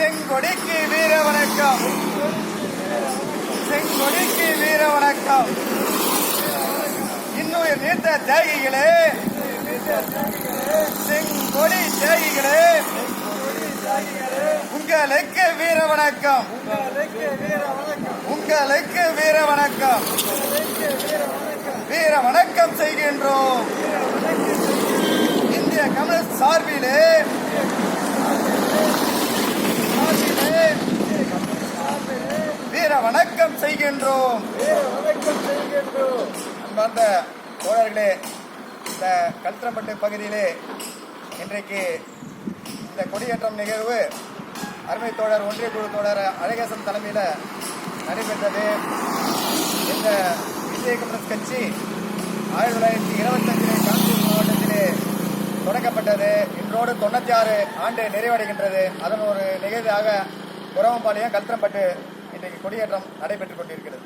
செங்கொடிக்கு வீர வணக்கம், செங்கொடிக்கு வீர வணக்கம். இன்னுயிர் நீத்த தியாகிகளே, செங்கொடி தியாகிகளே, உங்களுக்கு வீர வணக்கம், உங்களுக்கு வீர வணக்கம், வீர வணக்கம் செய்கின்றோம். இந்திய கம்யூனிஸ்ட் சார்பிலே வீர வணக்கம் செய்கின்றோம். அன்பார்ந்த தோழர்களே, இந்த கல்தரம்பட்டு பகுதியிலே இன்றைக்கு இந்த கொடியேற்றம் நிகழ்வு அருமை தோழர் ஒன்றிய குழு தோழர் அழகேசன் தலைமையில் நடைபெற்றது. இந்த இந்திய கம்யூனிஸ்ட் கட்சி 1925 கான்பூர் மாவட்டத்திலே தொடங்கப்பட்டது. இன்றோடு 96 ஆண்டு நிறைவடைகின்றது. அதன் ஒரு நிகழ்வாக குரவம்பாளையம் கல்தரம்பட்டு இன்றைக்கு கொடியேற்றம் நடைபெற்றுக் கொண்டிருக்கிறது.